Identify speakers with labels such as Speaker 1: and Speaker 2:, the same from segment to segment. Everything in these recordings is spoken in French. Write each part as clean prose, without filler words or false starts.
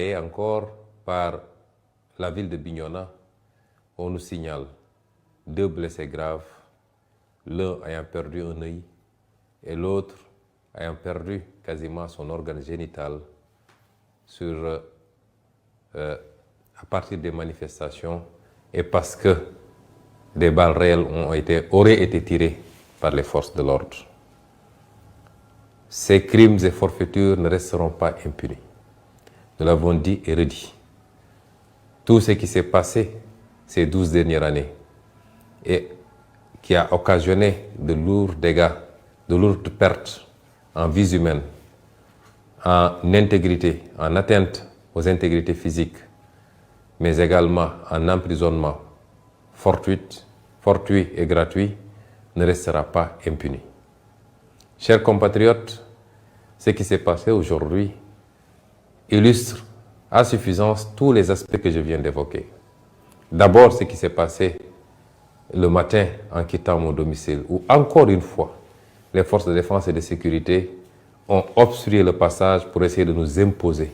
Speaker 1: Et encore par la ville de Bignona, on nous signale 2 blessés graves, l'un ayant perdu un œil et l'autre ayant perdu quasiment son organe génital à partir des manifestations et parce que des balles réelles auraient été tirées par les forces de l'ordre. Ces crimes et forfaitures ne resteront pas impunis. Nous l'avons dit et redit. Tout ce qui s'est passé ces 12 dernières années et qui a occasionné de lourds dégâts, de lourdes pertes en vies humaines, en intégrité, en atteinte aux intégrités physiques, mais également en emprisonnement fortuit et gratuit, ne restera pas impuni. Chers compatriotes, ce qui s'est passé aujourd'hui illustre à suffisance tous les aspects que je viens d'évoquer. D'abord, ce qui s'est passé le matin en quittant mon domicile, où encore une fois, les forces de défense et de sécurité ont obstrué le passage pour essayer de nous imposer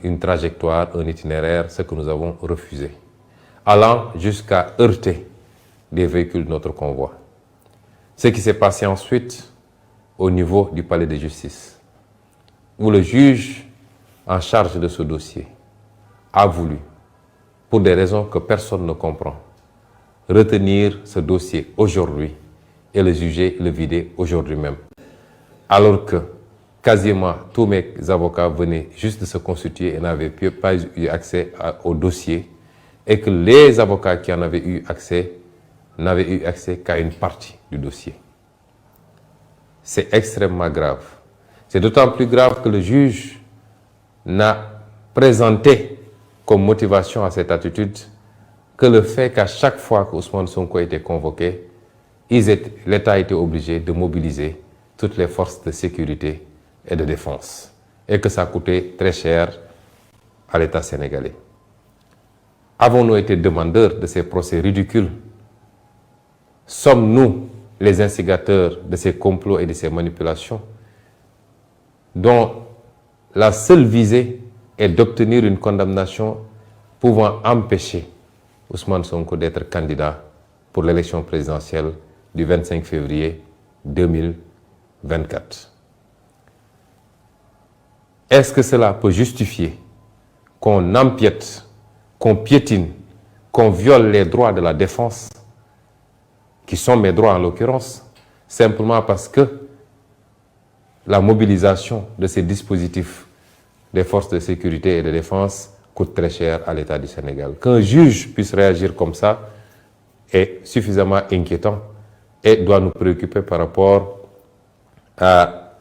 Speaker 1: une trajectoire, un itinéraire, ce que nous avons refusé, allant jusqu'à heurter des véhicules de notre convoi. Ce qui s'est passé ensuite au niveau du palais de justice, où le juge en charge de ce dossier a voulu, pour des raisons que personne ne comprend, retenir ce dossier aujourd'hui et le juger, le vider aujourd'hui même. Alors que quasiment tous mes avocats venaient juste de se constituer et n'avaient pas eu accès au dossier et que les avocats qui en avaient eu accès n'avaient eu accès qu'à une partie du dossier. C'est extrêmement grave. C'est d'autant plus grave que le juge n'a présenté comme motivation à cette attitude que le fait qu'à chaque fois que Ousmane Sonko était convoqué, l'État a été obligé de mobiliser toutes les forces de sécurité et de défense, et que ça a coûté très cher à l'État sénégalais. Avons-nous été demandeurs de ces procès ridicules? Sommes-nous les instigateurs de ces complots et de ces manipulations dont la seule visée est d'obtenir une condamnation pouvant empêcher Ousmane Sonko d'être candidat pour l'élection présidentielle du 25 février 2024. Est-ce que cela peut justifier qu'on empiète, qu'on piétine, qu'on viole les droits de la défense, qui sont mes droits en l'occurrence, simplement parce que la mobilisation de ces dispositifs des forces de sécurité et de défense coûte très cher à l'État du Sénégal? Qu'un juge puisse réagir comme ça est suffisamment inquiétant et doit nous préoccuper par rapport à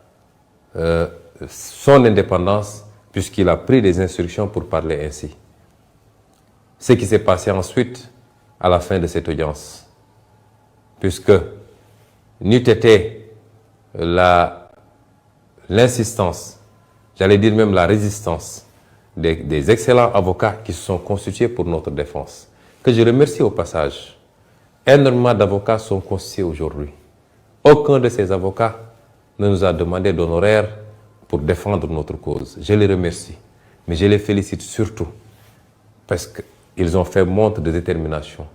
Speaker 1: son indépendance, puisqu'il a pris des instructions pour parler ainsi. Ce qui s'est passé ensuite à la fin de cette audience, puisque n'eût été l'insistance, j'allais dire même la résistance des excellents avocats qui se sont constitués pour notre défense, que je remercie au passage. Énormément d'avocats sont constitués aujourd'hui. Aucun de ces avocats ne nous a demandé d'honoraires pour défendre notre cause. Je les remercie, mais je les félicite surtout parce qu'ils ont fait montre de détermination,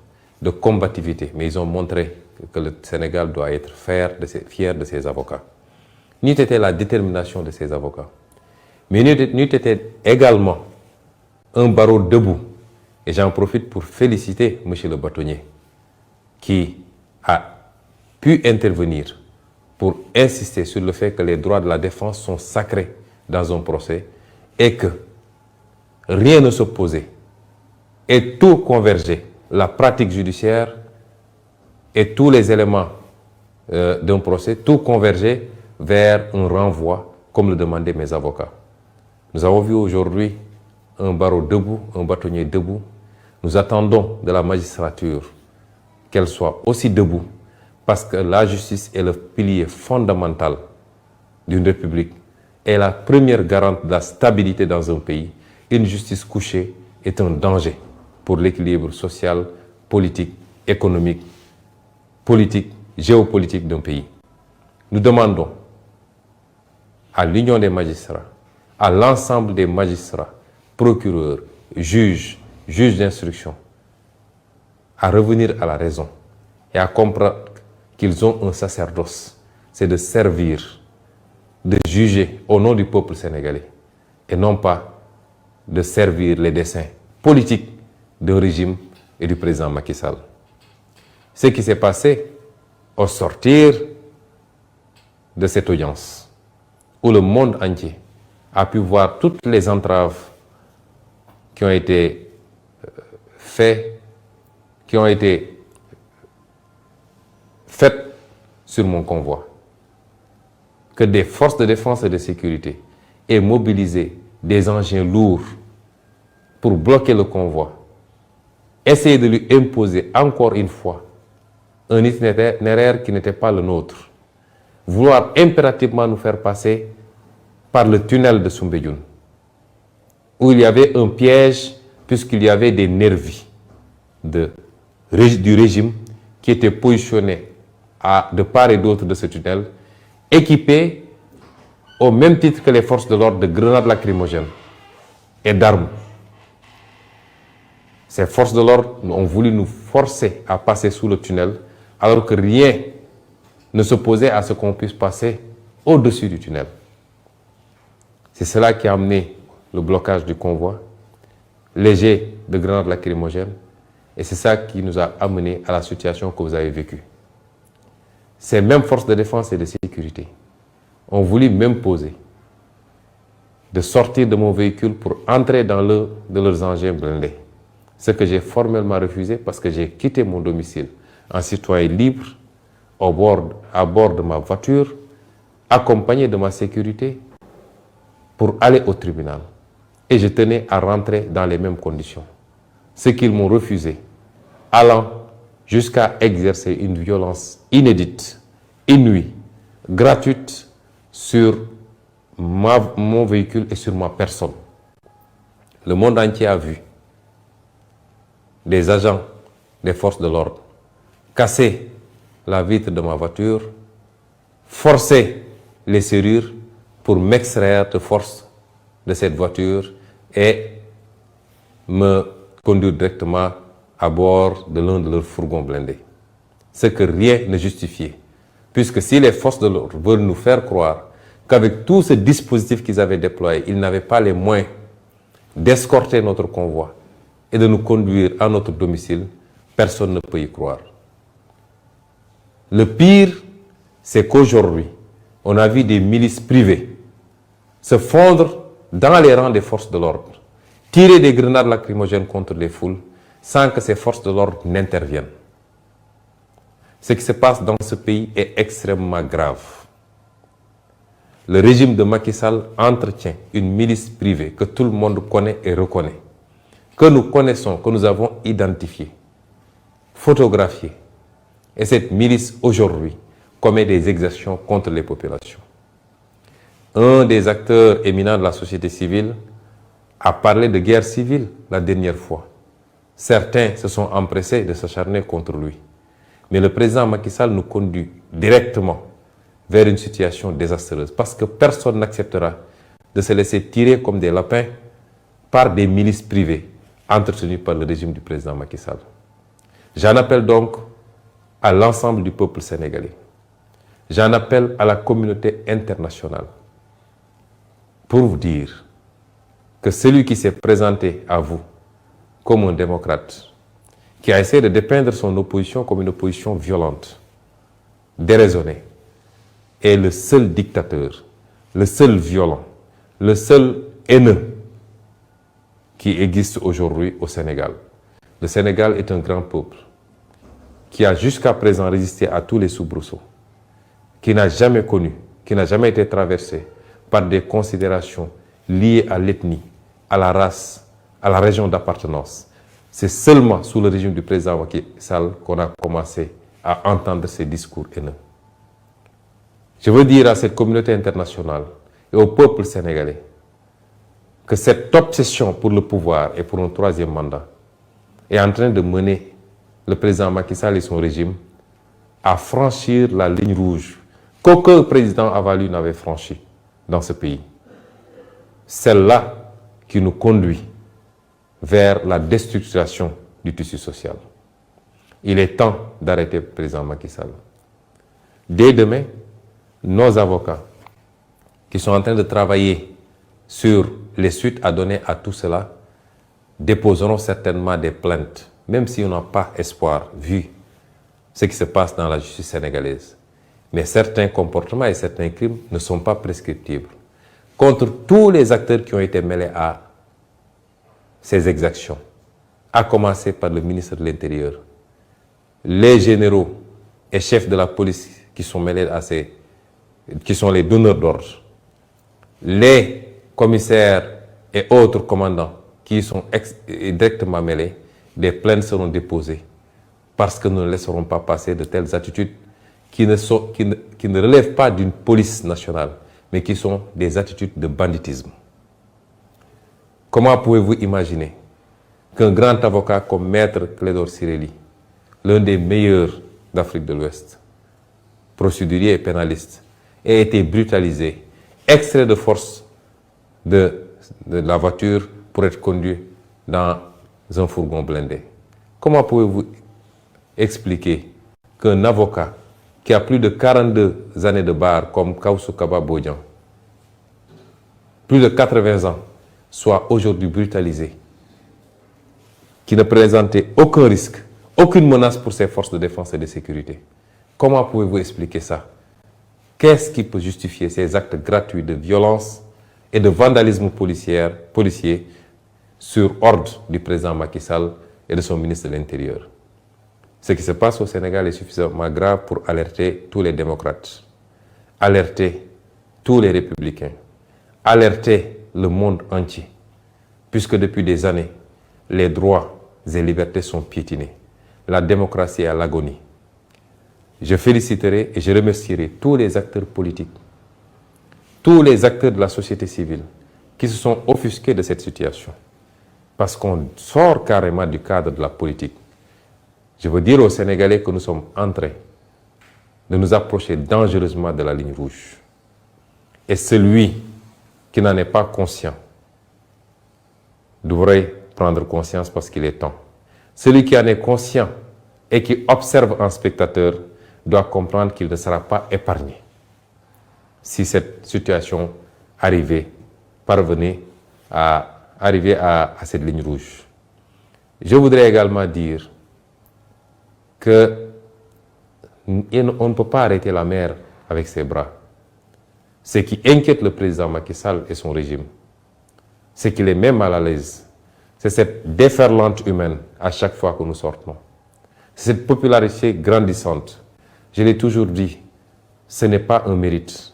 Speaker 1: de combativité, mais ils ont montré que le Sénégal doit être fier de ses avocats. N'eût été la détermination de ces avocats, mais n'eût été également un barreau debout, et j'en profite pour féliciter M. le bâtonnier, qui a pu intervenir pour insister sur le fait que les droits de la défense sont sacrés dans un procès et que rien ne s'opposait et tout convergeait, la pratique judiciaire et tous les éléments d'un procès, tout convergeait vers un renvoi, comme le demandaient mes avocats. Nous avons vu aujourd'hui un barreau debout, un bâtonnier debout. Nous attendons de la magistrature qu'elle soit aussi debout, parce que la justice est le pilier fondamental d'une république et la première garante de la stabilité dans un pays. Une justice couchée est un danger pour l'équilibre social, politique, économique, politique, géopolitique d'un pays. Nous demandons à l'Union des magistrats, à l'ensemble des magistrats, procureurs, juges d'instruction, à revenir à la raison et à comprendre qu'ils ont un sacerdoce, c'est de servir, de juger au nom du peuple sénégalais et non pas de servir les desseins politiques du régime et du président Macky Sall. Ce qui s'est passé au sortir de cette audience, où le monde entier a pu voir toutes les entraves qui ont été faites sur mon convoi, que des forces de défense et de sécurité aient mobilisé des engins lourds pour bloquer le convoi, essayer de lui imposer encore une fois un itinéraire qui n'était pas le nôtre, vouloir impérativement nous faire passer par le tunnel de Soumbédioune, où il y avait un piège puisqu'il y avait des nervis du régime qui étaient positionnés de part et d'autre de ce tunnel, équipés au même titre que les forces de l'ordre de grenades lacrymogènes et d'armes. Ces forces de l'ordre ont voulu nous forcer à passer sous le tunnel, alors que rien ne s'opposait à ce qu'on puisse passer au-dessus du tunnel. C'est cela qui a amené le blocage du convoi, léger de grenades lacrymogènes, et c'est ça qui nous a amené à la situation que vous avez vécue. Ces mêmes forces de défense et de sécurité ont voulu m'imposer de sortir de mon véhicule pour entrer dans de leurs engins blindés. Ce que j'ai formellement refusé parce que j'ai quitté mon domicile en citoyen libre, à bord de ma voiture, accompagné de ma sécurité, pour aller au tribunal. Et je tenais à rentrer dans les mêmes conditions. Ce qu'ils m'ont refusé, allant jusqu'à exercer une violence inédite, inouïe, gratuite sur mon véhicule et sur ma personne. Le monde entier a vu des agents des forces de l'ordre casser la vitre de ma voiture, forcer les serrures pour m'extraire de force de cette voiture et me conduire directement à bord de l'un de leurs fourgons blindés. Ce que rien ne justifiait. Puisque si les forces de l'ordre veulent nous faire croire qu'avec tout ce dispositif qu'ils avaient déployé, ils n'avaient pas les moyens d'escorter notre convoi et de nous conduire à notre domicile, personne ne peut y croire. Le pire, c'est qu'aujourd'hui, on a vu des milices privées se fondre dans les rangs des forces de l'ordre, tirer des grenades lacrymogènes contre les foules sans que ces forces de l'ordre n'interviennent. Ce qui se passe dans ce pays est extrêmement grave. Le régime de Macky Sall entretient une milice privée que tout le monde connaît et reconnaît, que nous connaissons, que nous avons identifiée, photographiée. Et cette milice, aujourd'hui, commet des exactions contre les populations. Un des acteurs éminents de la société civile a parlé de guerre civile la dernière fois. Certains se sont empressés de s'acharner contre lui. Mais le président Macky Sall nous conduit directement vers une situation désastreuse parce que personne n'acceptera de se laisser tirer comme des lapins par des milices privées entretenues par le régime du président Macky Sall. J'en appelle donc à l'ensemble du peuple sénégalais. J'en appelle à la communauté internationale pour vous dire que celui qui s'est présenté à vous comme un démocrate, qui a essayé de dépeindre son opposition comme une opposition violente, déraisonnée, est le seul dictateur, le seul violent, le seul haineux qui existe aujourd'hui au Sénégal. Le Sénégal est un grand peuple qui a jusqu'à présent résisté à tous les soubresauts, qui n'a jamais connu, qui n'a jamais été traversé par des considérations liées à l'ethnie, à la race, à la région d'appartenance. C'est seulement sous le régime du président Macky Sall qu'on a commencé à entendre ces discours haineux. Je veux dire à cette communauté internationale et au peuple sénégalais que cette obsession pour le pouvoir et pour un troisième mandat est en train de mener le président Macky Sall et son régime à franchir la ligne rouge qu'aucun président avant lui n'avait franchie dans ce pays. Celle-là qui nous conduit vers la déstructuration du tissu social. Il est temps d'arrêter le président Macky Sall. Dès demain, nos avocats qui sont en train de travailler sur les suites à donner à tout cela déposeront certainement des plaintes, même si on n'a pas espoir, vu ce qui se passe dans la justice sénégalaise. Mais certains comportements et certains crimes ne sont pas prescriptibles. Contre tous les acteurs qui ont été mêlés à ces exactions, à commencer par le ministre de l'Intérieur, les généraux et chefs de la police qui sont mêlés à qui sont les donneurs d'ordre, les commissaires et autres commandants qui y sont directement mêlés, des plaintes seront déposées parce que nous ne laisserons pas passer de telles attitudes qui ne relèvent pas d'une police nationale, mais qui sont des attitudes de banditisme. Comment pouvez-vous imaginer qu'un grand avocat comme Maître Clédor Ciré Ly, l'un des meilleurs d'Afrique de l'Ouest, procédurier et pénaliste, ait été brutalisé, extrait de force de la voiture pour être conduit dans un fourgon blindé? Comment pouvez-vous expliquer qu'un avocat qui a plus de 42 années de barre comme Kawsu Kaba Bodian, plus de 80 ans, soit aujourd'hui brutalisé, qui ne présentait aucun risque, aucune menace pour ses forces de défense et de sécurité? Comment pouvez-vous expliquer ça? Qu'est-ce qui peut justifier ces actes gratuits de violence et de vandalisme policier sur ordre du président Macky Sall et de son ministre de l'Intérieur? Ce qui se passe au Sénégal est suffisamment grave pour alerter tous les démocrates, alerter tous les républicains, alerter le monde entier, puisque depuis des années, les droits et libertés sont piétinés. La démocratie est à l'agonie. Je féliciterai et je remercierai tous les acteurs politiques, tous les acteurs de la société civile qui se sont offusqués de cette situation, parce qu'on sort carrément du cadre de la politique. Je veux dire aux Sénégalais que nous sommes en train de nous approcher dangereusement de la ligne rouge. Et celui qui n'en est pas conscient devrait prendre conscience parce qu'il est temps. Celui qui en est conscient et qui observe en spectateur doit comprendre qu'il ne sera pas épargné si cette situation parvenait à arriver à cette ligne rouge. Je voudrais également dire qu'on ne peut pas arrêter la mer avec ses bras. Ce qui inquiète le président Macky Sall et son régime, c'est qu'il est même mal à l'aise. C'est cette déferlante humaine à chaque fois que nous sortons. C'est cette popularité grandissante. Je l'ai toujours dit, ce n'est pas un mérite.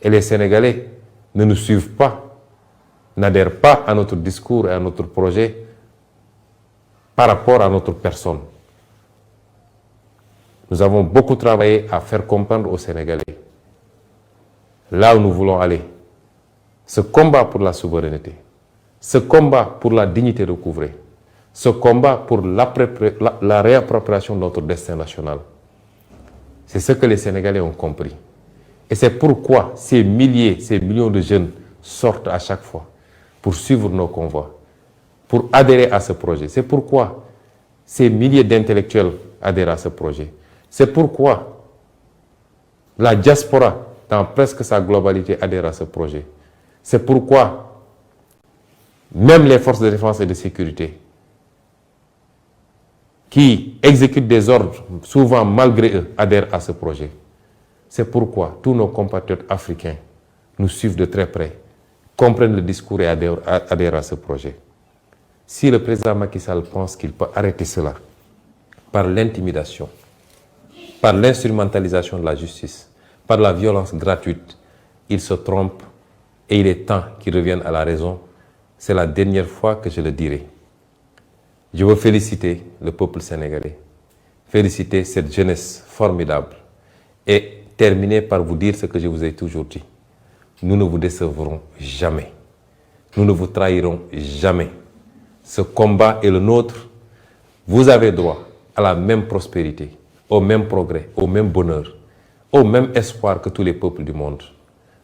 Speaker 1: Et les Sénégalais ne nous suivent pas, n'adhèrent pas à notre discours et à notre projet par rapport à notre personne. Nous avons beaucoup travaillé à faire comprendre aux Sénégalais là où nous voulons aller. Ce combat pour la souveraineté, ce combat pour la dignité recouvrée, ce combat pour la réappropriation de notre destin national, c'est ce que les Sénégalais ont compris. Et c'est pourquoi ces milliers, ces millions de jeunes sortent à chaque fois pour suivre nos convois, pour adhérer à ce projet. C'est pourquoi ces milliers d'intellectuels adhèrent à ce projet. C'est pourquoi la diaspora, dans presque sa globalité, adhère à ce projet. C'est pourquoi même les forces de défense et de sécurité, qui exécutent des ordres, souvent malgré eux, adhèrent à ce projet. C'est pourquoi tous nos compatriotes africains nous suivent de très près, comprennent le discours et adhèrent à ce projet. Si le président Macky Sall pense qu'il peut arrêter cela par l'intimidation, par l'instrumentalisation de la justice, par la violence gratuite, il se trompe et il est temps qu'il revienne à la raison. C'est la dernière fois que je le dirai. Je veux féliciter le peuple sénégalais, féliciter cette jeunesse formidable et terminer par vous dire ce que je vous ai toujours dit. Nous ne vous décevrons jamais. Nous ne vous trahirons jamais. Ce combat est le nôtre. Vous avez droit à la même prospérité, au même progrès, au même bonheur, au même espoir que tous les peuples du monde.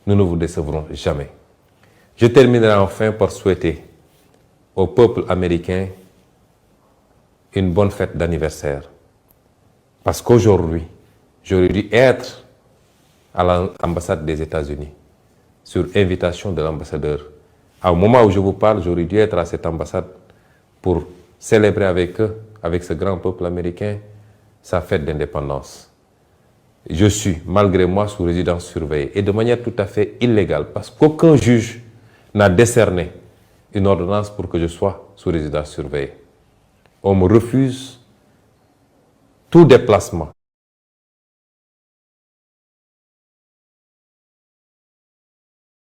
Speaker 1: Nous ne vous décevrons jamais. Je terminerai enfin par souhaiter au peuple américain une bonne fête d'anniversaire. Parce qu'aujourd'hui, j'aurais dû être à l'ambassade des États-Unis, sur invitation de l'ambassadeur. Au moment où je vous parle, j'aurais dû être à cette ambassade pour célébrer avec eux, avec ce grand peuple américain, sa fête d'indépendance. Je suis, malgré moi, sous résidence surveillée et de manière tout à fait illégale, parce qu'aucun juge n'a décerné une ordonnance pour que je sois sous résidence surveillée. On me refuse tout déplacement